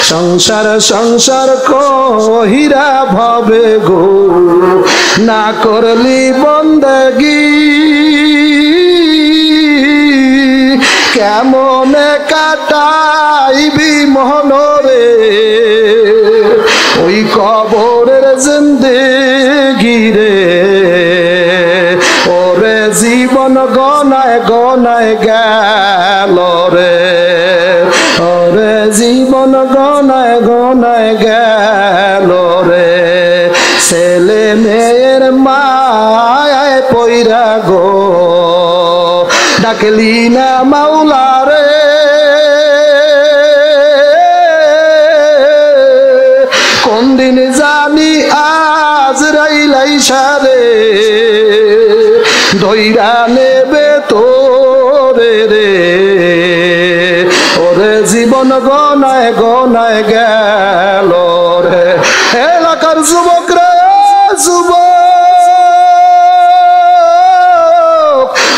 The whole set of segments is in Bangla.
সংসার সংসার কহিরা ভবে গো না করলি বন্দেগি কেমনে কাটাইবি মহনরে ওই কবরের জিন্দেগি রে ওরে জীবন গনায় গনায় গেল রে ওরে জীবন গনায় গনায় গেল রে ছেলে মেয়ের মায় পইরা গো ডাকলি না মাওলা রে কোন দিন জানি আজরাইল আইসা রে ধইরা নেবে তোরে রে ওরে জীবন গনায় গনায় গেল রে এলাকার যুবক রে যুবক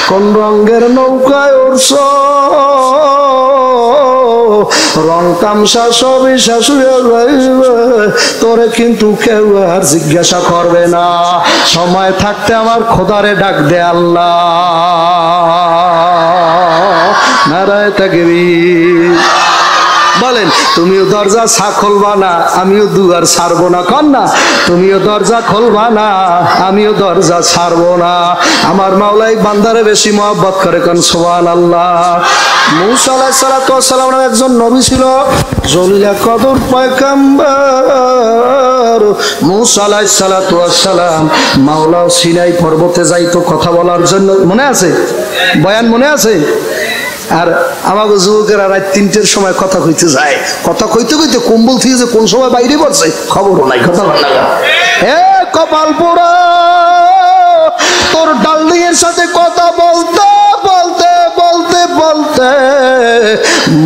কোন রঙের নৌকায় উড়ছ রং তামসা সবই শাশুড়ে তোরে কিন্তু কেউ আর জিজ্ঞাসা করবে না সময় থাকতে আমার খোদারে ডাক দে আল্লাহ নারায়ে তাকবীর বলেন তুমিও দরজা খুলবা না আমিও দুয়ার ছাড়বো না কন না তুমিও দরজা খুলবা না আমিও দরজা ছাড়বো না আমার মাওলাই বান্দারে বেশি মহব্বত করে কোন সুবহানাল্লাহ মুসা আলাইহিস সালাতু ওয়াস সালাম একজন নবী ছিল জলিলা কদর পয়গম্বর মুসা আলাইহিস সালাতু ওয়াস সালাম মাওলা সিনাই পর্বতে যাইতো কথা বলার জন্য মনে আছে বয়ান মনে আছে আর আমাকে যুবকেরা রাত 3টের সময় কথা কইতে যায় কথা কইতে কইতে কম্বল থেকে যে কোন সময় বাইরে পড়ছে খবরও নাই কথা বল না হে কপাল পোড়া তোর ডার্লিংয়ের সাথে কথা বলতে বলতে বলতে বলতে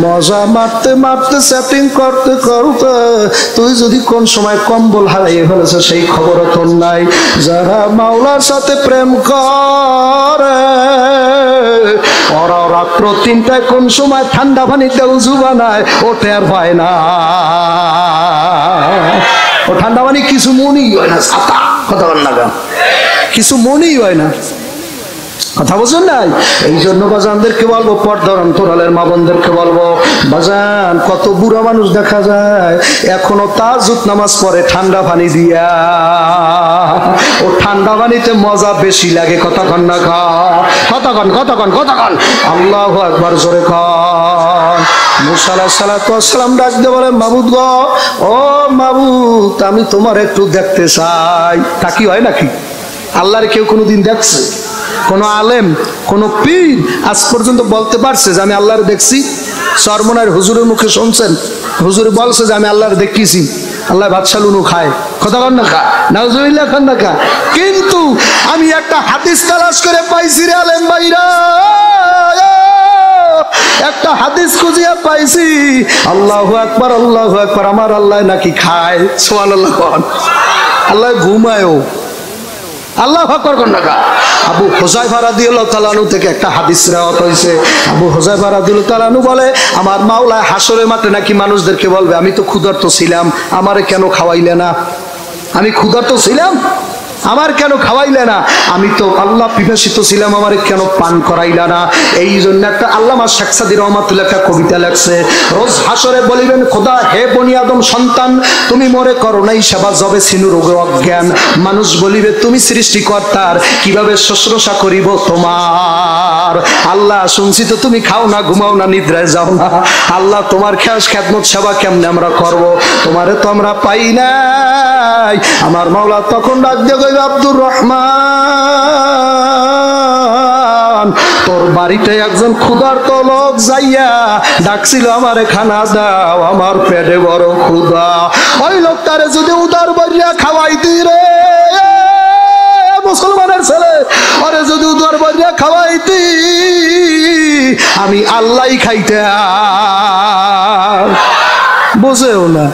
মজা মারতে মারতে সেটিং করতে করতে তুই যদি কোন সময় কম্বল হারিয়ে ফেলেছ সেই খবরও তোর নাই যারা মাওলার সাথে প্রেম করে ওরা রাত্র 3টায় কোন সময় ঠান্ডা পানিতে উজু বানায় ওঠে আর হয় না ও ঠান্ডা পানি কিছু মনেই হয় না ছাতা কথা বল না কিছু মনেই হয় না কথা বুঝুন নাই এই জন্য বাজানদেরকে বলবো পর্দার অন্তরালের মা বোনদেরকে বলবো বাজান কত বুড়া মানুষ দেখা যায় এখনো তাহাজ্জুদ নামাজ পড়ে ঠান্ডা পানি দিয়া ও ঠান্ডা পানিতে মজা বেশি লাগে কতক্ষণ না কতক্ষণ আল্লাহু আকবার জোরে কর মুসা আলাইহিস সালাতু ওয়াস সালাম ডাক দিয়ে বলে মাবুদ গো ও মাবুদ আমি তোমার একটু দেখতে চাই তা কি হয় নাকি আল্লাহর কেউ কোনোদিন দেখছে কোন আলেম কোন পীর আজ পর্যন্ত বলতে পারছে যে আমি আল্লাহর দেখছি সরমনার হুজুরের মুখে শুনছেন হুজুর বলছে যে আমি আল্লাহর দেখেছি আল্লাহ বাদশা লুনু খায় কথা বল না খা নাউজুবিল্লাহ খান না খা কিন্তু আমি একটা হাদিস তালাশ করে পাইছি রে আলেম ভাইরা একটা হাদিস খুঁজিয়া পাইছি আল্লাহু আকবার আমার আল্লাহ নাকি খায় সুবহানাল্লাহ আল্লাহ ঘুমায়ও আল্লাহু আকবার কোন না আবু হুযায়ফা রাদিয়াল্লাহু তাআলা আনহু থেকে একটা হাদিস riwayat হইছে আবু হুযায়ফা রাদিয়াল্লাহু তাআলা আনহু বলে আমার মাওলা হাসরের মাঠে নাকি মানুষদেরকে বলবে আমি তো ক্ষুধার্ত ছিলাম আমারে কেন খাওয়াইলে না আমি ক্ষুধার্ত ছিলাম আমার কেন খাওয়াইলে না আমি তো আল্লাহ পিপাসিত ছিলাম আমারে কেন পান করাইলা না এই জন্য একটা আল্লামা শেখ সাদী রহমাতুল্লাহ একটা কবিতা লেখছে রোজ হাসরে বলিবেন খোদা হে বনি আদম সন্তান তুমি মরে করো নাই সেবা জবে সিনু রোগে অজ্ঞান মানুষ বলিবে তুমি সৃষ্টিকর্তার কিভাবে শুশ্রূষা করিব তোমার আল্লাহ শুনছি তো তুমি খাও না ঘুমাও না নিদ্রায় যাও না আল্লাহ তোমার খেদমত সেবা কেমনে আমরা করব তোমারে তো আমরা পাই নাই আমার মাওলা তখন ডাক দিয়ে কইবে আব্দুর রহমান তোর বাড়িতে একজন ক্ষুধার্ত লোক যাইয়া ডাকছিল আমারে খানা দাও আমার পেটে বড় ক্ষুধা ওই লোকটারে যদি উদার বইয়া খাওয়াইতি রে মুসলমানের ছেলে আরে যদি উদার বইয়া খাওয়াইতি আমি আল্লাহই খাইতাম বুঝেও না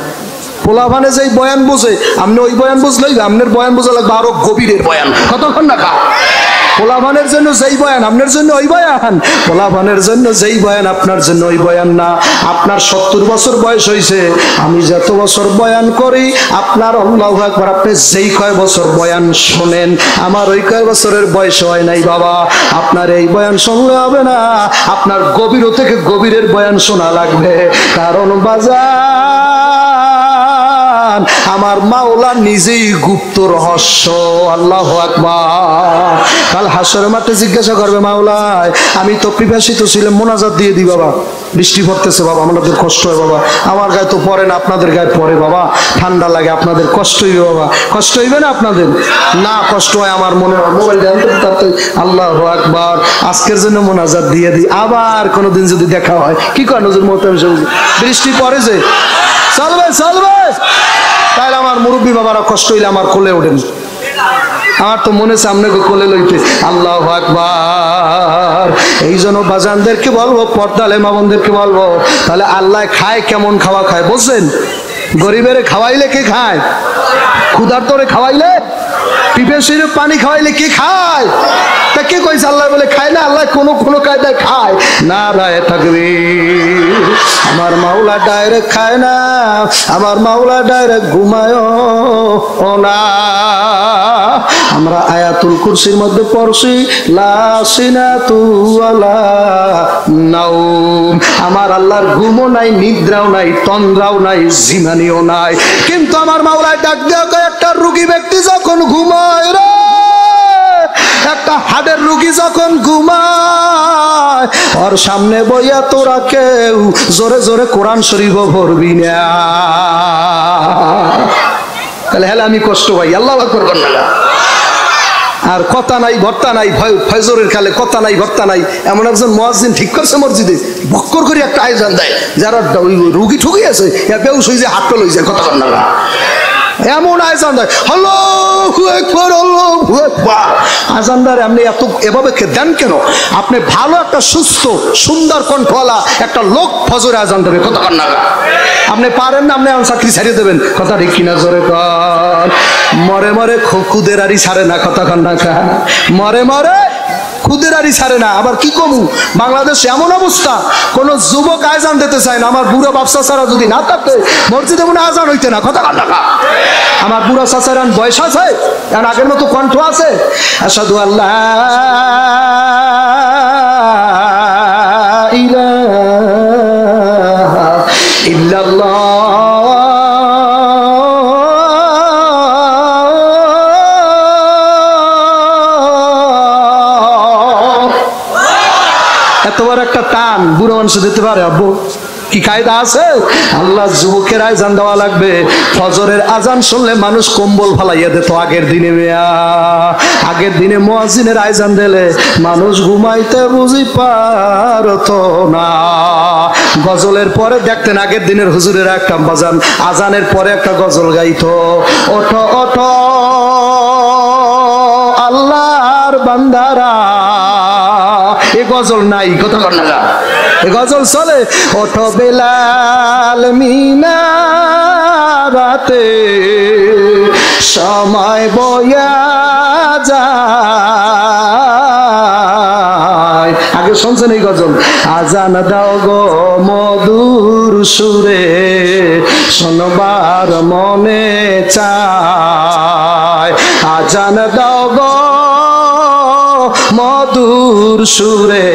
পোলাভানে যেই বয়ান বুঝে আপনি ওই বয়ান বুঝলেই আপনার বয়ান বোঝা লাগবে আরো গভীরের বয়ান কতক্ষণ না খা পোলাপানের জন্য যেই বয়ান আপনার জন্য ওই বয়ান, পোলাপানের জন্য যেই বয়ান আপনার জন্য ওই বয়ান না। আপনার 70 বছর বয়স হয়েছে, আমি যত বছর বয়ান করি আপনার আল্লাহু আকবার আপনি যেই কয় বছর বয়ান শোনেন আমার ওই কয় বছরের বয়স হয় নাই বাবা। আপনার এই বয়ান শুনলে হবে না, আপনার গভীর থেকে গভীরের বয়ান শোনা লাগবে। কারণ বাজার আমার মাওলা নিজেই গুপ্ত রহস্য। আল্লাহু আকবার। কাল হাসরের মাঠে জিজ্ঞাসা করবে মাওলায় আমি তো পিপাসিত ছিলাম, মোনাজাত দিয়ে দি বাবা, বৃষ্টি পড়তেছে বাবা, আমাদের কষ্ট হয় বাবা, আমার গায়ে তো পড়ে না আপনাদের গায়ে পড়ে বাবা, ঠান্ডা লাগে আপনাদের কষ্ট হইবে বাবা, কষ্ট হইবে না আপনাদের? না কষ্ট হয় আমার মনে হয়, মোবাইল জানতে। আল্লাহু আকবার। আজকের জন্য মোনাজাত দিয়ে দিই, আবার কোনোদিন যদি দেখা হয় কি কয় নজর মোহতারাম সাহেব, বৃষ্টি পড়ে যে চলবে চলবে, তাহলে আমার মুরব্বী বাবারা কষ্ট হইলে আমার কোলে ওঠেন, আমার তো মনে সামনে কোলে লইতে। আল্লাহু আকবার। এই জন্য বাজানদেরকে বলবো, পর্দালে মামনদেরকে বলবো, তাহলে আল্লাহ খায় কেমন খাওয়া খায় বুঝছেন? গরিবের খাওয়াইলে কে খায়? ক্ষুধার্তরে খাওয়াইলে, পিপাসীর পানি খাওয়াইলে কে খায়? তা কে কইছে আল্লাহ বলে খায় না? আল্লাহ কোন কায়দায় খায় না। রায় তাকবীর। আমার মাওলা ডাইরেক্ট খায় না, আমার মাওলা ডাইরেক্ট ঘুমায় না। আমরা আয়াতুল কুরসির মধ্যে পড়ছি লা সিনাতু ওয়ালা নাওম, আমার আল্লাহর ঘুমও নাই, নিদ্রাও নাই, তন্দ্রাও নাই, জিমানিও নাই। কিন্তু আমার মাওলা ডাক দেয়া কয় একটা রোগী ব্যক্তি যখন ঘুমায় রে, একটা হাড়ের রোগী যখন ঘুমায়, ওর সামনে বইয়া তোরা কেউ জোরে জোরে কোরআন শরীফ পড়বি না। তাহলে হ্যাঁ আমি কষ্ট পাই, আল্লাহ আকবার বলেন না। আর কথা নাই ভর্তা নাই, ফজরের কালে কথা নাই ভর্তা নাই, এমন একজন মুয়াজ্জিন ঠিক করছে মসজিদে, বক্কর করে একটা আয়োজন দেয়, যারা রুগী ঠুকি আছে বেউস হয়ে যায়, হাত পা লই যায়, কথা বল না, এমন আয়োজন দেয়। আল্লাহু আকবার, আল্লাহু আকবার। আজানদার আপনি এত এভাবে দেন কেন? আপনি ভালো একটা সুস্থ সুন্দর কণ্ঠওয়ালা একটা লোক ফজরে আজান দেবে, কথা বল না। আপনি পারেন না, আপনি চাকরি ছাড়িয়ে দেবেন, কথা ঠিক কিনা জোরে কর। মরে মরে খুদের আরি ছাড়ে না, কথা কন না। মরে মরে খুদের আরি ছাড়ে না। আবার কি কমু, বাংলাদেশে এমন অবস্থা কোন যুবক আজান দিতে চায় না। আমার বুড়ো বাপসা ছাড়া যদি না থাকতে মসজিদে মনে আজান হইতে না, কথা কন না। আমার বুড়া চাচার বয়স আছে, এখন আগের মতো কণ্ঠ আছে। আশহাদু আল্লাহ ইলাহা ইল্লাল্লাহ এত বড় একটা টান বুড়ো মানুষ দিতে পারে? আব্বু কি কায়দা আছে? আল্লাহ যুবকের আজান দেওয়া লাগবে। ফজরের আজান শুনলে মানুষ কম্বল ফালাইয়া দিত আগের দিনে। আগের দিনে মুয়াজ্জিনের আজান দিলে মানুষ ঘুমাইতে বুঝি পারতো না। গজলের পরে দেখতেন আগের দিনের হুজুরের একটা বাজান আজানের পরে একটা গজল গাইতো, ওঠো ওঠো আল্লাহর বান্দারা। এ গজল নাই, কথা বল না। এ গজল চলে, ওঠো বেলাল মিনারাতে সময় বয়া যায়। আগে শুনছেন এই গজল? আজান দাও গো মধুর সুরে শোনবার মনে চায়। আজান দাও গো মধুর সুরে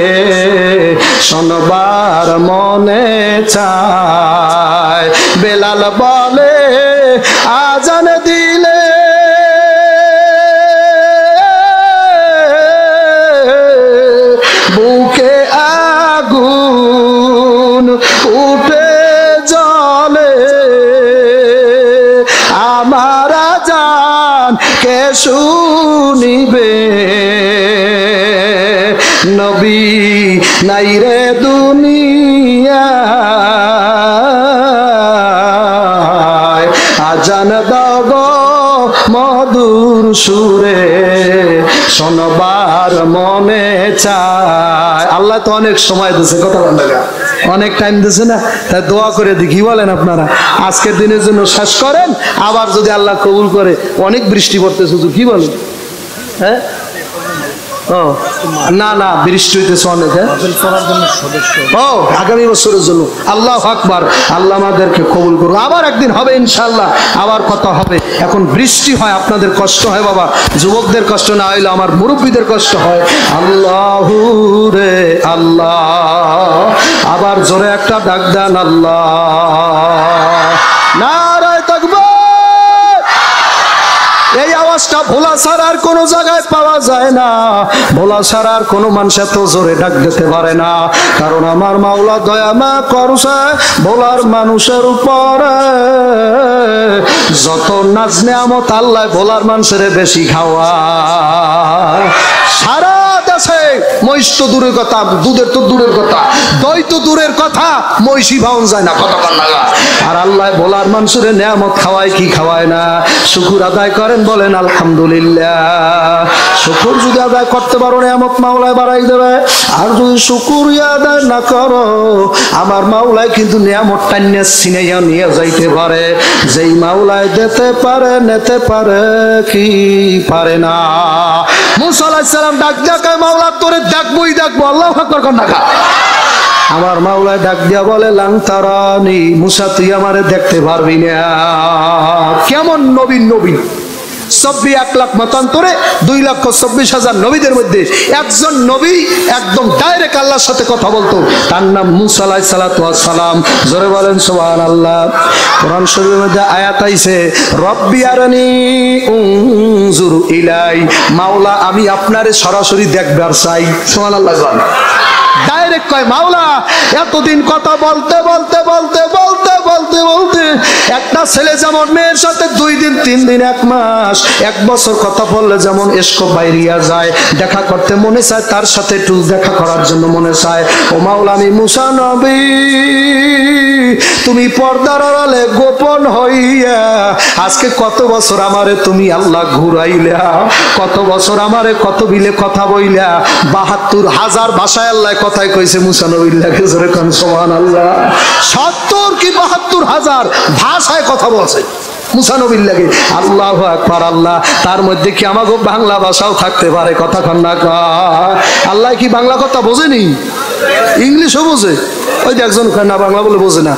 শোনবার মনে চায়। বেলাল বলে আজান দিলে বুকে আগুন উঠে জ্বলে, আমার আজান কে শুনিবে? নবী নাই রে দুনিয়ায়, আজান দাও গো মধুর সুরে শোনবার মনে চায়। আল্লাহ তো অনেক সময় দিয়েছে, কথা বল না, অনেক টাইম দিয়েছে না? তাই দোয়া করে দেখি, বলেন আপনারা আজকের দিনের জন্য শেষ করেন, আবার যদি আল্লাহ কবুল করে অনেক বৃষ্টি পড়তেছে, কি বলেন? হ্যাঁ ও না না, বৃষ্টি হইতেছে অনেক। ও আগামী বছরের জন্য। আল্লাহু আকবার। আল্লাহ আমাদেরকে কবুল করুন। আবার একদিন হবে ইনশাআল্লাহ, আবার কথা হবে। এখন বৃষ্টি হয়, আপনাদের কষ্ট হয় বাবা, যুবকদের কষ্ট না হইলে আমার মুরব্বীদের কষ্ট হয়। আল্লাহু রে আল্লাহ, আবার জোরে একটা ডাক দেন আল্লাহ। নারায়ে তাকবীর। এই আওয়াজটা ভোলা ছাড়া আর কোনো জায়গায় পাওয়া যায় না। ভোলা ছাড়া আর কোনো মানুষ এত জোরে ডাক দিতে পারে না, কারণ আমার মাওলা দয়া মা করছে ভোলার মানুষের উপরে। যত নাজ নেয়ামত আল্লাহ ভোলার মানুষের বেশি খাওয়া। সারা দেশে মহিষ তো দূরের কথা, দুধের তো দূরের কথা, দই তো দূরের কথা, মহিষই পাওয়া যায় না কতক্ষণ লাগা। আর আল্লাহ ভোলার মানুষের নেয়ামত খাওয়ায় কি খাওয়ায় না। শুকুর আদায় করেন, বলেন আলহামদুলিল্লাহ। শুকুর যদি আদায় করতে পারো নেয়ামত মাওলায় বাড়াই দেবে। আর যদি শুকুর আদায় না করো, আমার মাওলায় কিন্তু নেয়ামত টান্নে ছিনাইয়া নিয়ে যাইতে পারে। যেই মাওলায় দিতে পারে, নিতে পারে কি পারে না। মুসা আলাইহিস সালাম ডাক দেখায়, মাওলা তোরে দেখবই দেখবো। আল্লাহু আকবার কর না। আমার মাওলায় ডাক দিয়া বলে লাং তারানি, মুসা তুই আমারে দেখতে পারবি না। কেমন নবীন নবী, 1 লাখ মতান্তরে 2,24,000 নবীদের মধ্যে একজন নবী একদম ডাইরেক্ট আল্লাহর সাথে কথা বলতো, তার নাম মুসা আলাইহিস সালাতু ওয়াস সালাম। জোরে বলেন সুবহানাল্লাহ। কোরআন শরীফের মধ্যে আয়াত আইছে, রব্বি আরানি উনজুরু ইলাই, মাওলা আমি আপনারে সরাসরি দেখবার চাই। সুবহানাল্লাহ। ডাইরেক্ট কয় মাওলা এতদিন কথা বলতে বলতে বলতে বলতে বলতে বলতে একটা ছেলে যেমন মেয়ের সাথে 2 দিন 3 দিন 1 মাস 1 বছর কথা বললে যেমন এসকো বাইরিয়া যায়, দেখা করতে মনে চায়, তার সাথে একটু দেখা করার জন্য মনে চায়। ও মাওলা আমি মুসা নবী, তুমি পর্দার আড়ালে গোপন হইয়া আজকে কত বছর আমারে তুমি আল্লাহ ঘুরাইলা, কত বছর আমারে কত বিলে কথা বইলা। 72,000 ভাষায় আল্লাহ কথাই কইছে মুসা নবীর লাগে। জোরে কোন সুবহানাল্লাহ। 70 কি 72,000 ভাষায় কথা বলছে মুসা নবীর লাগে। আল্লাহু আকবার। আল্লাহ তার মধ্যে কি আমাগো বাংলা ভাষাও থাকতে পারে? কথা কন না। আল্লাহ কি বাংলা কথা বোঝেনি? ইংলিশও বোঝে। ওই যে একজন না বাংলা বলে বোঝে না,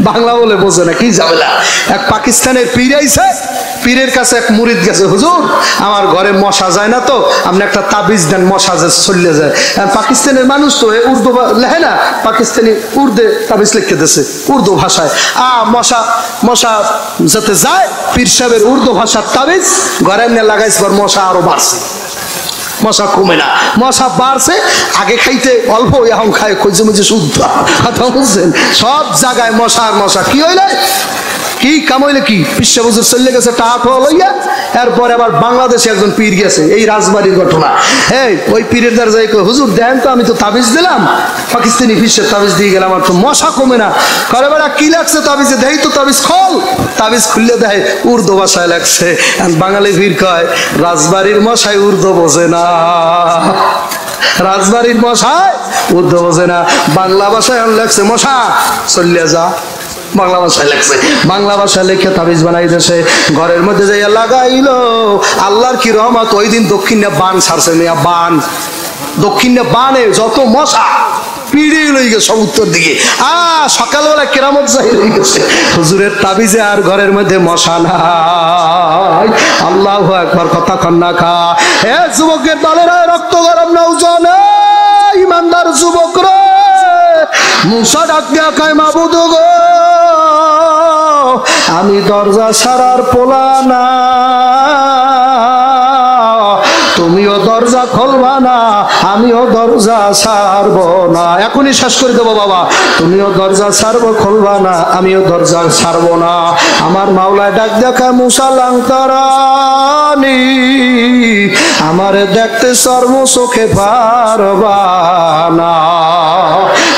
বাংলা বলে বোঝে না, কি ঝামেলা। এক পাকিস্তানের পীর আইছে, পীরের কাছে এক মুরিদ গেছে, হুজুর আমার ঘরে মশা যায় না, তো আপনি একটা তাবিজ দেন মশা যে চলে যায়। পাকিস্তানের মানুষ তো উর্দু লেখে না, পাকিস্তানি উর্দে তাবিজ লিখে দিয়েছে উর্দু ভাষায়। মশা মশা যাতে যায়, পীর সাহেবের উর্দু ভাষার তাবিজ ঘরে এমনি লাগাইছে, মশা আরো বাড়ছে, মশা কমে না, মশা বাড়ছে। আগে খাইতে অল্প, এখন খায় খুঁজে মুজে শুদ্ধ। কথা বুঝছেন? সব জায়গায় মশা আর মশা। কি হইলে কি কামাইলে কি পিসা বুঝুর চলে গেছে টাকা লইয়া। এরপরে আবার বাংলাদেশে একজন পীর গেছে, এই রাজবাড়ির ঘটনা। ওই পীরের দ্বার যাই, হুজুর দেন তো, আমি তো তাবিজ দিলাম, পাকিস্তানি পিসের তাবিজ দিয়ে গেলাম, আর তো মশা কমে না। করে বেড়া কি লাগছে তাবিজে? দেয় তো তাবিজ খোল। তাবিজ খুললে দেয় উর্দু ভাষায় লাগছে। বাঙালি পীর কয় রাজবাড়ির মশাই উর্দু বোঝে না, রাজবাড়ির মশাই উর্দু বোঝে না। বাংলা ভাষায় লাগছে মশা চলিয়া যা, বাংলা ভাষায় লেখছে। বাংলা ভাষায় লিখে তাবিজ বানাই দিয়েছে, ঘরের মধ্যে যাইয়া লাগাইলো। আল্লাহর কি রহমত, ওই দিন দক্ষিণে বান ছাড়ছে মেয়া, বান দক্ষিণে বানে যত মশা পিড়িয়ে লই গেছে সব উত্তর দিকে। সকালবেলা কেরামত যাই হয়ে গেছে, হুজুরের তাবিজে আর ঘরের মধ্যে মশা নাই। আল্লাহু আকবার। কথা কন্যা খা। যুবকের দলেরা রক্ত গরম নৌজন, ইমানদার যুবক রে, মুসা ডাক দিয়া কয় মাবুদ গো, আমি দরজা ছাড়ার পোলা না, তুমিও দরজা খুলবা না, আমিও দরজা ছাড়বো না। এখনই শেষ করে দেবো বাবা। তুমিও দরজা ছাড়বো, খুলবা না, আমিও দরজা ছাড়বো না। আমার মাওলায় ডাক দেখা, মুসা লাংতারানি, আমারে দেখতে চর্ম চোখে পারবা না।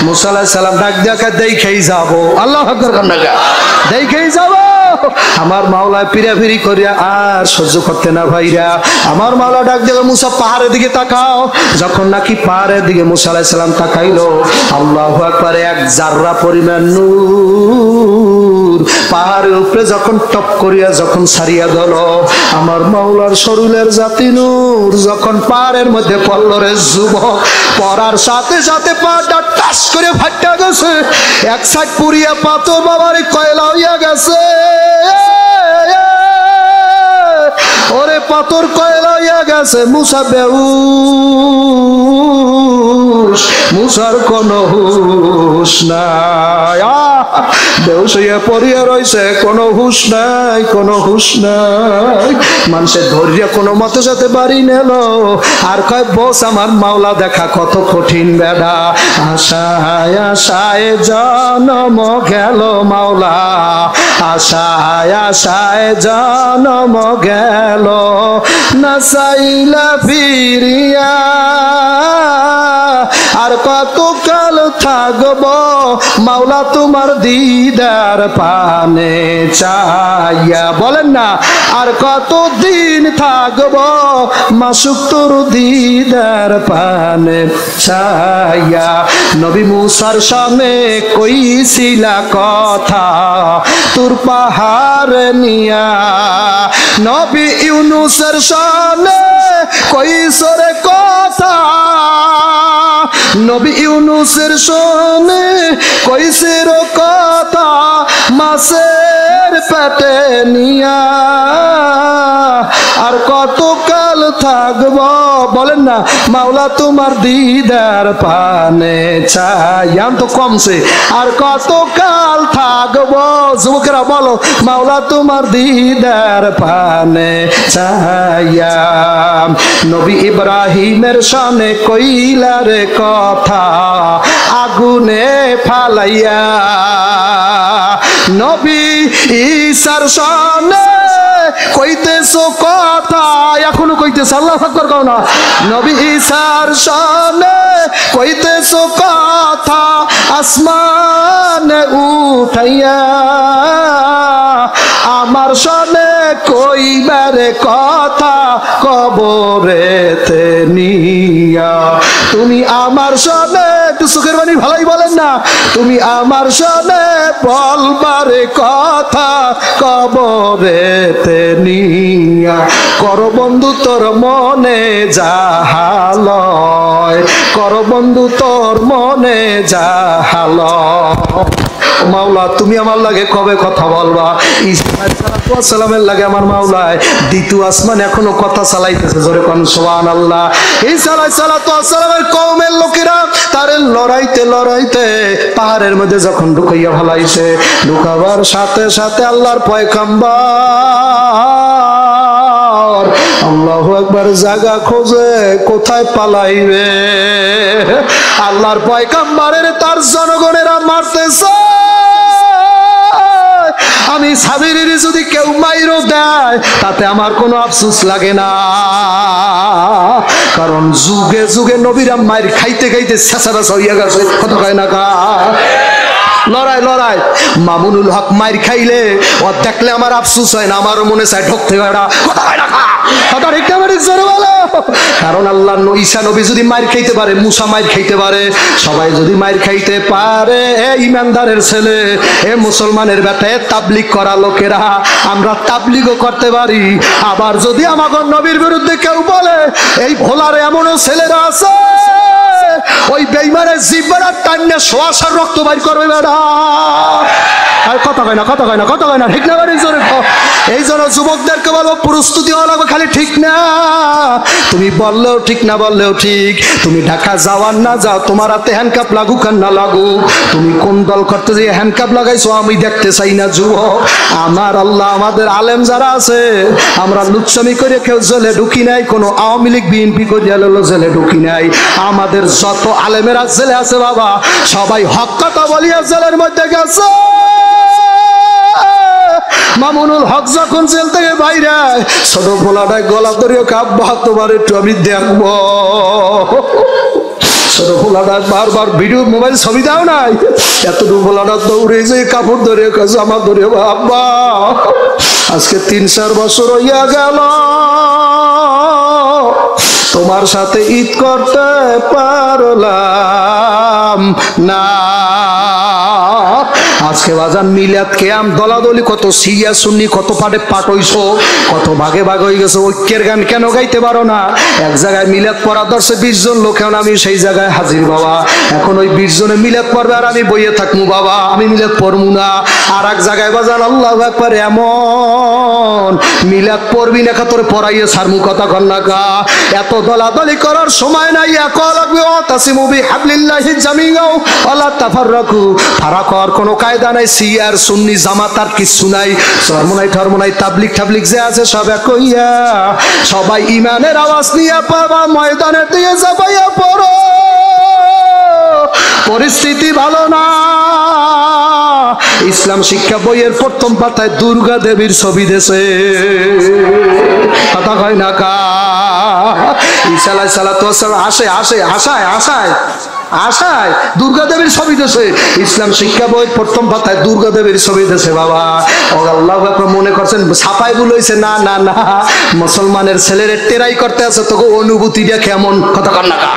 মুসা আলাইহিস সালাম ডাক দেখা, দেখেই যাবো। আল্লাহু আকবার। দেখেই যাবো। আমার মাওলায় পিরাফিরি করিয়া আর সহ্য করতে না ভাইরা। আমার মাওলা ডাক দেবে, মুসা পাহাড়ের দিকে তাকাও। যখন নাকি পাহাড়ের দিকে মুসা আলাইহিস সালাম তাকাইলো, আল্লাহু আকবার, 1 জাররা পরিমাণ নূর পাহাড়ের উপরে উপরে যখন টপ করিয়া যখন সারিয়া গেল, আমার মাওলার শরীরের জাতি নূর যখন পাড়ের মধ্যে পড়ল রে যুবক, পড়ার সাথে সাথে পাটা টাস করে ফাটা গেছে, এক সাইড পুরিয়া পাথর বাবার কয়লা হইয়া গেছে। ওরে পাথর কয়লা হইয়া গেছে, মুসা বেহুশ, মুসার কোন হুশ নাই, বেহুশ হইয়া পড়িয়া রইছে, কোন হুশ নাই, কোন হুশ নাই। মানুষের ধৈর্য কোনো মতে সাথে বাড়ি নিল, আর কয় বস আমার মাওলা দেখা কত কঠিন বেড়া, আশায় আশায় জন্ম গেল মাওলা, আশায় আশায় জন্ম গেল, না চাইলা ফিরিয়া আর কত কাল থাকব মাওলা তোমার দিদার পানে চাইয়া, বলেন না আর কত দিন থাকব মাসুক তোর দিদার পানে চাইয়া। নবী মুসার সামনে কইছিলা কথা তোর পাহাড় নিয়া, নবী ইউনুসের সামনে কইছরে কথা, নবী ইউনুসের সামনে কইছের কথা মাছের পেটে নিয়া, আর কত কাল থাকব বলেন না মাওলা তোমার দিদার পানে চাই, তো কমছে আর কত কাল থাকব, যুবকেরা বলো মাওলা তোমার দিদার পানে চাইয়া। নবী ইব্রাহিমের সামনে কইলার কথা আগুনে ফালাইয়া, নবী ঈসার সামনে কইতেছো কথা, এখনো কইতেছ, আল্লাহু আকবার কও না, নবী ঈসার সামনে কইতেছো কথা আসমানে উঠাইয়া, আমার সামনে কইবারে কথা কবরেতে নিয়া, তুমি আমার সামনে একটু সুখের বাণী ভালোই বলেন না, তুমি আমার সামনে বলবারে কথা কবরেতে নিয়া, কর বন্ধু তোর মনে যাহালয়, কর বন্ধু তোর মনে যাহালয়। মাওলা তুমি আমার লাগে কবে কথা বলবা, ইসলামের লাগে আমার মাওলায় দ্বিতীয় আসমান এখনো কথা চালাইতেছে, জোরে কোন সুবহানাল্লাহ। ঈসা আলাইহিস সালামের কওমের লোকেরা তার লড়াইতে লড়াইতে পাহাড়ের মধ্যে যখন ঢুকাইয়া ফেলাইছে, ঢুকাবার সাথে সাথে আল্লাহর পয়গম্বর আল্লাহু আকবার জায়গা খোঁজে কোথায় পালাইবে, আল্লাহর পয়গম্বরের তার জনগণেরা মারতেছে, আমি সাবিরের যদি কেউ মাইরও দেয় তাতে আমার কোনো আফসোস লাগে না, কারণ যুগে যুগে নবীরা মাইর খাইতে খাইতে শেষারাস হইয়া গেছে, কত খায় না কা লড়াই লড়াই। মামুনুল হক মাইর খাইলে ও দেখলে আমার আফসোস হয় না, আমারও মনে চায় ঢুকতে বেড়া, কথা হয় না কা, কথা ঠিক না বেড়ে জোরে বলো। কারণ আল্লাহ ঈসা নবী যদি মাইর খাইতে পারে, মুসা মাইর খাইতে পারে, সবাই যদি মাইর খাইতে পারে, ইমানদারের ছেলে, এ মুসলমানের বেটা, তাবলিগ করা লোকেরা আমরা তাবলিগও করতে পারি। আবার যদি আমাদের নবীর বিরুদ্ধে কেউ বলে, এই ভোলারে এমনও ছেলেরা আছে ওই বেঈমানের জিহ্বার টান্নে শ্বাসের রক্ত বাইর করবে বেড়া, আর কথা কয় না, কথা কয় না, কথা কয় না, ঠিক না বাড়ি জোরে। এই জন্য যুবকদেরকে বলবো প্রস্তুতি হওয়া লাগবে, খালি ঠিক না তুমি বললেও ঠিক না বললেও ঠিক, তুমি ঢাকা যাওয়ার না যাও, তোমার হাতে হ্যান্ডকাপ লাগুক আর না লাগুক, তুমি কোন দল করতে যে হ্যান্ডকাপ লাগাইছো আমি দেখতে চাই না যুবক। আমার আল্লাহ আমাদের আলেম যারা আছে, আমরা লুচ্ছামি করে কেউ জেলে ঢুকি নাই, কোনো আওয়ামী লীগ বিএনপি করে জেলে ঢুকি নাই, আমাদের যত আলেমেরা জেলে আছে বাবা সবাই হক কথা বলিয়া জেলের মধ্যে গেছে। মামুনুল হক যখন জেল থেকে বাইরে, ছোট পোলাটায় গলা ধরিয়ে কাব্বা তোমার একটু আমি দেখবো, ছোট পোলাটা বারবার ভিডিও মোবাইল ছবি দাও নাই, এতটুকু পোলাটা দৌড়ে যে কাপড় ধরে জামা ধরে, আব্বা আজকে 3-4 বছর হইয়া গেল তোমার সাথে ঈদ করতে পারলাম না। আজকে বাজান মিলাদ কেয়াম দলাদলি কত সিয়া সুন্নি কত পাটে পাট হইছো, কত ভাগে ভাগ হয়ে গেছে, ঐক্যের গান কেন গাইতে পারো না? এক জায়গায় মিলাদ পড়া দর্শে 20 জন লোক, এখন আমি সেই জায়গায় হাজির বাবা। এখন ওই 20 জনে মিলাদ পড়বে আর আমি বইয়ে থাকবো বাবা, আমি মিলাদ পড়বো না। আর এক জায়গায় বাজান আল্লাহু আকবার এমন মিলাদ পড়বি না তোরে পড়াইয়ে সারমু, কথা কন না কা। এত দলাদলি করার সময় নাই। একলা লাগবে তাসিমু বিহাবলিল্লাহি জামিআও ওয়ালা তাফাররাকু। ফারাক হওয়ার কোনো কায়দা নাই। সিয়ার সুন্নি জামাত আর কিছু নাই। সরমনাই ঠরমনাই তাবলিগ ঠাবলিগ যে আছে সব একইয়া। সবাই ইমানের আওয়াজ নিয়ে পাবা ময়দানে দিয়ে যাবাইয়া পড়ো। পরিস্থিতি ভালো না। ইসলাম শিক্ষা বইয়ের প্রথম পাতায় দুর্গা দেবীর ছবি দেশে, কথা কয় না কা। ঈসা আলাইহিস সালাতু ওয়াস সালাম আশায় দুর্গা দেবীর ছবি দেশে। ইসলাম শিক্ষা বই প্রথম পাতায় দুর্গা দেবীর ছবি দেশে বাবা। ও আল্লাহু আকবার মনে করছেন ছাপাই ভুল হইছে? না না না, মুসলমানের ছেলের টেরাই করতে আছে, তোকে অনুভূতিটা কেমন, কথা কন না কা।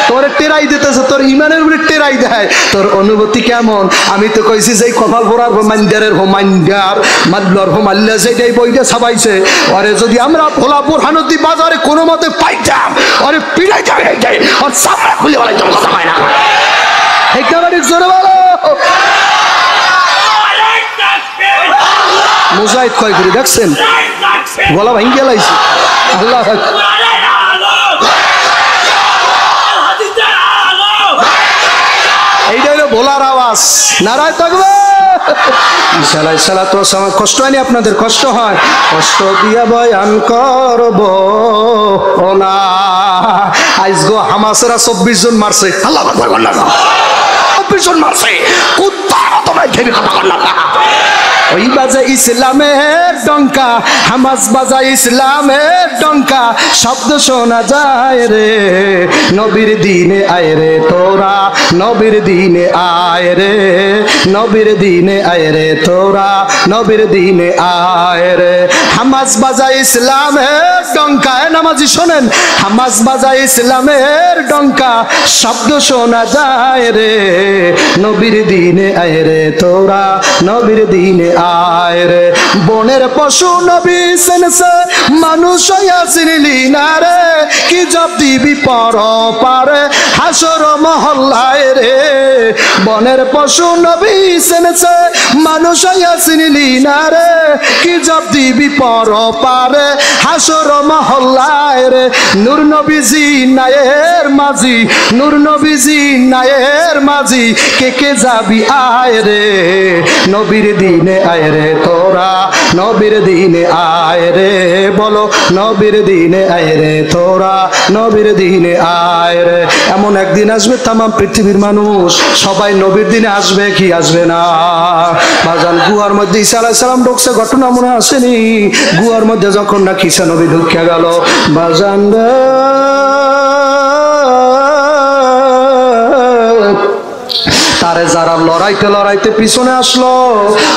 তোর টেরাই দিতেছে, তোর ইমানের উপরে টেরাই দেয়, তোর অনুভূতি কেমন? আমি তো কইছি যে কপাল ভরার মাইন্ডারের মাইন্ডার মাদলর মাল্লা যেটাই বইটা ছাপাইছে, আরে যদি আমরা ভোলা বুরহানুদ্দি বাজারে কোনো মতে পাইতাম, আরে পিড়াই যাই আর সামনে খুলে বলাইতাম, কথা হয় না। একেবারে জোরে বলো। মুজাহিদ কয় করে দেখছেন, গলা ভাঙি গেলাইছে। আল্লাহ এইটা হলো ভোলার আওয়াজ। নারায় থাকবে। ঈসা আলাইহিস সালাতু ওয়াস সালাম কষ্ট হয়নি আপনাদের? কষ্ট হয়? কষ্ট দিয়া বয়ান করব না। আইজ গো হামাসেরা 24 জন মারছে। আল্লাহু আকবার, 24 জন মারছে। কুত্তা তোমায় ঘেরে কথা কর না। ওই বাজে ইসলামের ডঙ্কা, হামাস বাজা ইসলামের ডঙ্কা, শব্দ শোনা যায় রে। নবীর দিনে আয় রে তোরা, নবীর দিনে আয় রে, নবীর দিনে আয় রে তোরা, নবীর দিনে আয় রে। হামাস বাজা ইসলামের ডঙ্কা, নামাজি শোনেন, হামাস বাজা ইসলামের ডঙ্কা, শব্দ শোনা যায় রে। নবীর দিনে আয় রে তোরা, নবীর দিনে আয় রে। বনের পশু নবী সেনসে মানুষ হইয়া চিনলি না রে, কি জব দিবি পর পারে হাসর মহল্লায় রে। বনের পশু নবী সেনসে মানুষ হইয়া চিনলি না রে, কি জব দিবি পর পারে হাসর মহল্লায় রে। নূর নবীজি নায়ের মাঝি, নূর নবীজি নায়ের মাঝি, কে কে যাবি আয় রে। নবীর দিনে আয় রে তোরা, নবীর দিনে আয় রে। বলো নবীর দিনে আয় রে তোরা, নবীর দিনে আয় রে। এমন একদিন আসবে তামাম পৃথিবীর মানুষ সবাই নবীর দিনে আসবে, কি আসবে না? বাজান গুহার মধ্যে ঈসা আলাইহিস সালাম ঢুকছে, ঘটনা মনে আসেনি? গুহার মধ্যে যখন না ঈসা নবী ঢুকে গেল বাজান তারে যারা লড়াইতে লড়াইতে পিছনে আসলো,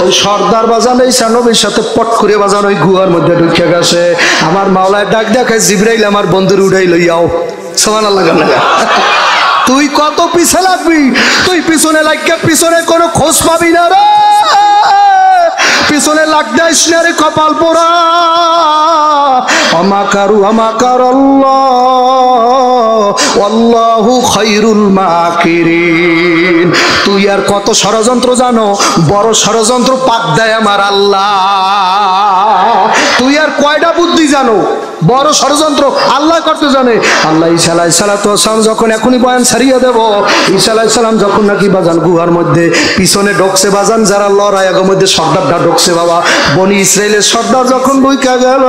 ওই সর্দার বাজান ঈসা নবীর সাথে পট করে বাজান ওই গুহার মধ্যে ঢুকে গেছে। আমার মাওলায় ডাক দেখায়, জিবরাইল আমার বন্ধুর উঠাই লইয়াও। সুবহানাল্লাহ। তুই কত পিছে লাগবি? তুই পিছনে লাগিয়ে পিছনে কোনো খোঁজ পাবি না রে। পিছনে লাগতে আসিস না রে, কপাল পোড়া। আমাকারু আমাকার আল্লাহ, আল্লাহু খায়রুল মাকিরিন। তুই আর কত ষড়যন্ত্র জানো? বড় ষড়যন্ত্র পাক দেয় আমার আল্লাহ। তুই আর কয়টা বুদ্ধি জানো? বড় ষড়যন্ত্র আল্লাহ করতে জানে। আল্লাহ ঈসা আলাইহিস সালাতু ওয়াস সালাম যখন এখনই বয়ান ছাড়িয়ে দেব, ঈসা আলাইহিস সালাম যখন নাকি বাজান গুহার মধ্যে পিছনে ঢুকছে বাজান, যারা লড়াই আগের মধ্যে সর্দারটা ঢুকছে বাবা, বনি ইসরাইলের সর্দার যখন ঢুকে গেল,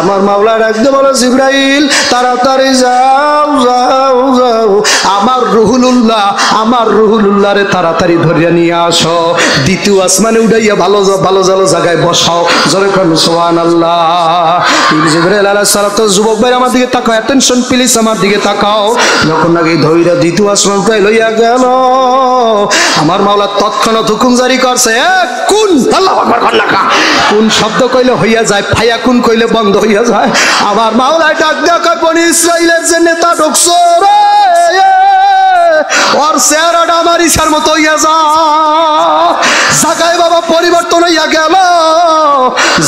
আমার মাওলা ডাকতে বলে, জিবরাইল তাড়াতাড়ি যাও যাও যাও, আমার রুহুলুল্লাহ, আমার রুহুলুল্লাহ রে তাড়াতাড়ি ধরিয়া নিয়ে আসো, দ্বিতীয় আসমানে উঠাইয়া ভালো ভালো ভালো জায়গায় বসাও। জোরে করুন সুবহানাল্লাহ। জিবরাইল আলাইহিস সালাতু, যুবক ভাই আমার দিকে তাকাও, অ্যাটেনশন প্লিজ, আমার দিকে তাকাও। যখন নাকি ধইরা দ্বিতীয় আসমানটাই লইয়া গেল, আমার মাওলা তৎক্ষণাৎ হুকুম জারি করছে, কোন আল্লাহু আকবার, কোন শব্দ কইলে হইয়া যায়, ফাইয়া কোন কইলে বন্ধ হইয়া যায়। আমার মাওলায় ডাক দেয়া বনি ইসরাইলের যে নেতা ঢুকছো রে, ওর চেহারাটা আমার ইচ্ছার মতো হইয়া যা। জাগায় বাবা পরিবর্তন হইয়া গেল,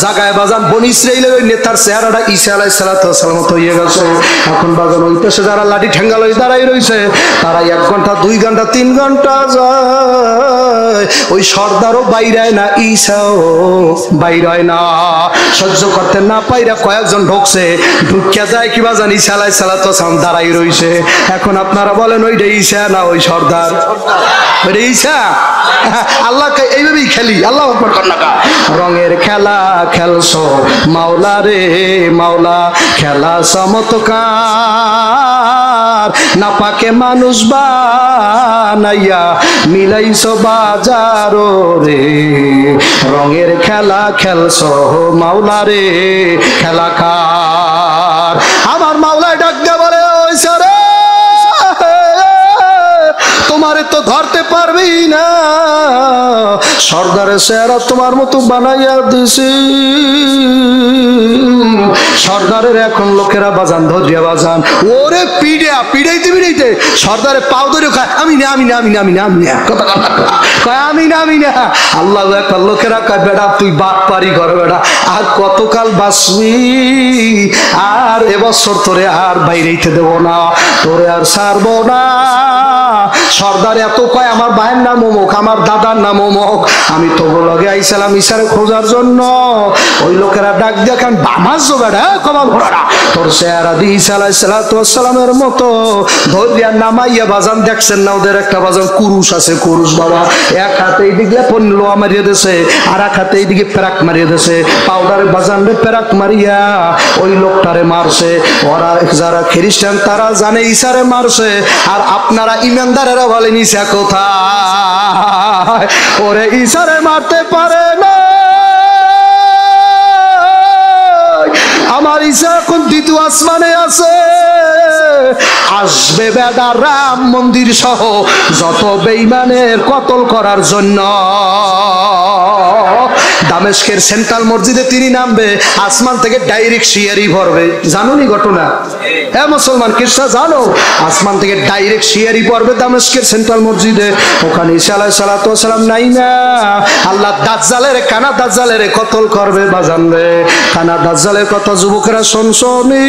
জাগায় বাজান বনি ইসরাইলের ওই নেতার চেহারাটা ঈসা আলাইহিস সালাম মতো হইয়া গেছে। এখন বাজান ওই পাশে যারা লাঠি ঠেঙ্গা লই দাঁড়াই রইছে, তারা 1 ঘন্টা 2 ঘন্টা 3 ঘন্টা যায়, ওই সর্দারও বাইরায় না, ঈসাও বাইরায় না। সহ্য করতে না পাইরা কয়েকজন ঢুকছে, ঢুকিয়া যায় কি বাজান ঈসা আলাইহিস সালাম দাঁড়াই রইছে। এখন আপনারা বলেন ওইটা ঈসা না ওই সর্দার? ওইটা ঈসা। আল্লাহকে এইভাবেই খেলি, আল্লাহু আকবার কন্যা। রঙের খেলা খেলছো মাওলা রে মাওলা, খেলা চমৎকার, না পাকে মানুষ বানাইয়া মিলাইছো বাজারো রে। রঙের খেলা খেলছো মাওলা রে খেলাকার। আমার মাওলায় ডাক দিয়ে বলে ওই সারে তোমারে তো ধরতে পারবি না, সর্দারের চেহারা তোমার মতো বানাইয়া দিছি। সর্দারের এখন লোকেরা বাজান ধরিয়া বাজান ওরে পিড়া পিড়াইতে পিড়াইতে সর্দারের পাও ধরে খায় আমি না আমি না আমি না আমি না আমি না, কথা কয় আমি না আমি না। আল্লাহ একটা লোকেরা কয় বেটা তুই বাপ পারি ঘর বেটা, আর কতকাল বাঁচবি, আর এবছর তোরে আর বাইরেইতে দেব না, তোরে আর ছাড়বো না। সর্দার এত কয় আমার ভাইয়ের নাম অমুক, আমার দাদার নাম অমুক, আমি তো লগে আইসালাম ইসারে খোঁজার জন্য। ওই লোকেরা ডাক দেখান বামাজ বেড়া কমাল ঘোড়া, তোর চেহারা দি ঈসা আলাইহিস সালামের মতো ধরিয়া নামাইয়া বাজান। দেখছেন না ওদের একটা বাজান কুরুশ আছে, কুরুশ বাবা এক হাতে এইদিকে লোহা মারিয়ে দিয়েছে, আর এক হাতে এইদিকে প্যারাক মারিয়ে দিয়েছে, পাউডারে বাজান রে প্যারাক মারিয়া ওই লোকটারে মারছে। ওরা যারা খ্রিস্টান তারা জানে ঈসারে মারছে, আর আপনারা ইমানদারেরা বলেন ঈসা কোথায়? ওরে ঈসারে মারতে পারে না। আমার ঈসা এখন দ্বিতীয় আসমানে আছে, আসবে বেদা রাম মন্দির সহ যত বেঈমানের কতল করার জন্য। দামেস্কের সেন্ট্রাল মসজিদে তিনি নামবে, আসমান থেকে ডাইরেক্ট শিয়ারি ভরবে। জানুনি ঘটনা? হ্যাঁ মুসলমান খ্রিস্টান জানো, আসমান থেকে ডাইরেক্ট শিয়ারি পড়বে দামেস্কের সেন্ট্রাল মসজিদে। ওখানে ঈসা আলাইহিস সালাম নাই না, আল্লাহ দাজ্জালের কানা দাজ্জালের কতল করবে বাজান রে। কানা দাজ্জালের কথা যুবকেরা শুনছনি,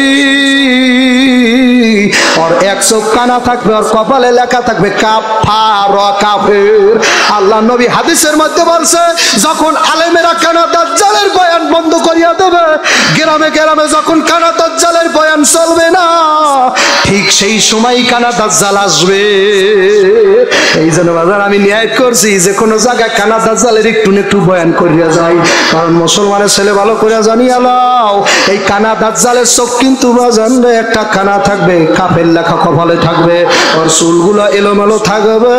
আর 1 চোখ কানা থাকবে, আর কপালে লেখা থাকবে কাফার কাফের। আল্লাহ নবী হাদিসের মধ্যে বলছে যখন আলেমেরা কানা দাজ্জালের বয়ান বন্ধ করিয়া দেবে, গ্রামে গ্রামে যখন কানা দাজ্জালের বয়ান চলবে না, ঠিক সেই সময় কানা দাজ্জাল আসবে। এই জন্য বাজার আমি নিয়াত করছি যে কোনো জায়গায় কানা দাজ্জালের একটু একটু বয়ান করিয়া যায়, কারণ মুসলমানের ছেলে ভালো করে জানিয়া লাও এই কানা দাজ্জালের চোখ কিন্তু বাজান রে একটা কানা থাকবে, কাফের লেখা কপালে থাকবে, ওর চুলগুলো এলোমেলো থাকবে।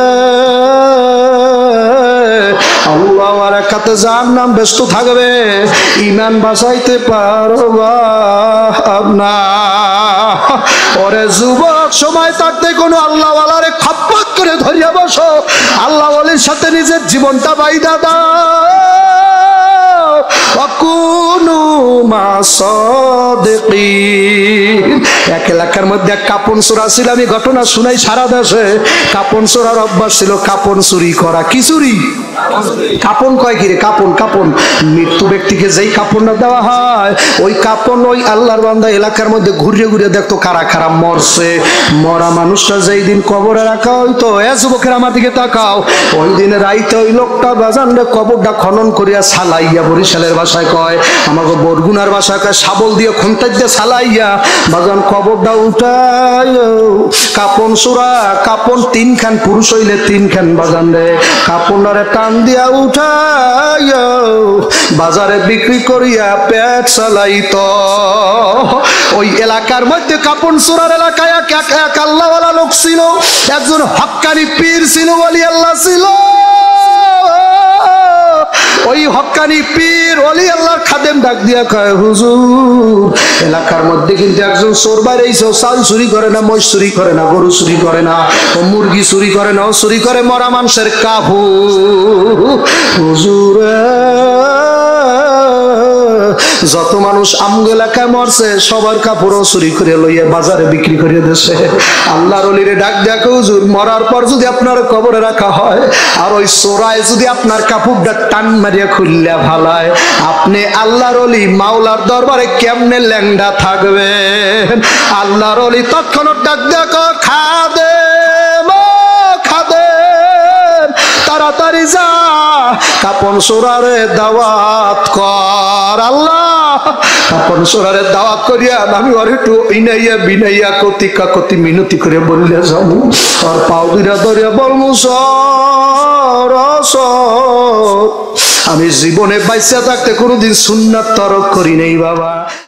আল্লাহ আর একাতে জাহান্নাম ব্যস্ত থাকবে, ঈমান বাঁচাইতে পারবা না। ওরে যুবক সময় থাকতে কোনো আল্লাহ ওয়ালারে খাপ্পাত করে ধরিয়া বসো, আল্লাহ ওয়ালির সাথে নিজের জীবনটা বাইদা দাও। এক এলাকার মধ্যে এক কাপন চোর ছিল, আমি ঘটনা শুনাই সারা দেশে। কাপন চোরার অভ্যাস ছিল কাপন চুরি করা। কি চুরি? কাপন কয় কি রে? কাপন কাপন মৃত্যু ব্যক্তিকে যেই কাপড়টা দেওয়া হয়, ওই কাপন ওই আল্লাহর বান্দা এলাকার মধ্যে ঘুরিয়ে ঘুরিয়ে দেখতো কারা কারা মরছে। মরা মানুষটা যেই দিন কবরে রাখা হইতো, এ যুবকের আমার দিকে তাকাও, ওই দিন রাইতে ওই লোকটা বাজান কবরটা খনন করিয়া সালাইয়া, বরিশালের ভাষায় কয়, আমাকে বরগুনার ভাষায় কয় শাবল দিয়ে খন্তাই দিয়ে সালাইয়া বাজান কবরটা উঠাই। কাপন চোরা, কাপন 3 খান, পুরুষ হইলে 3 খান বাজান রে, কাপনারে টান দিয়া উঠাই বাজারে বিক্রি করিয়া পেট চালাইতো। ওই এলাকার মধ্যে কাপন চোরার এলাকায় এক আল্লাহওয়ালা লোক ছিল, একজন হক্কানি পীর ছিল, ওলি আল্লাহ ছিল। ওই হক্কানি পীর ওলি আল্লাহর খাদেম ডাক দিয়া কয়, হুজুর এলাকার মধ্যে কিন্তু একজন চোর বাইরেছে, চাল চুরি করে না, মহিষ চুরি করে না, গরু চুরি করে না, ও মুরগি চুরি করে না, ও চুরি করে মরা মানুষের কাপড়। হুজুর যত মানুষ আমগো এলাকায় মরছে সবার কাপড়ও চুরি করে লইয়া বাজারে বিক্রি করে দিয়েছে। আল্লাহর ওলিরে ডাক দেখো, হুজুর মরার পর যদি আপনার কবরে রাখা হয় আর ওই চোরায় যদি আপনার কাপড়টা টান মারিয়া খুললা ভালায়, আপনি আল্লাহর ওলি মাওলার দরবারে কেমনে ল্যাংডা থাকবেন? আল্লাহর ওলি তৎক্ষণাৎ ডাক দেখো, খাদেম ও খাদেম, তাড়াতাড়ি যা কাপন সোরারে দাওয়াত কর। আল্লাহ কাপন সোরারে দাওয়াত করিয়া আমি আর একটু ইনাইয়া বিনাইয়া কতি কাকতি মিনতি করে বললে যাবো, আর পাও দুইটা ধরিয়া বলবো সর সর। আমি জীবনে বাইসা থাকতে কোনোদিন সুন্নাত তরক করি নাই বাবা।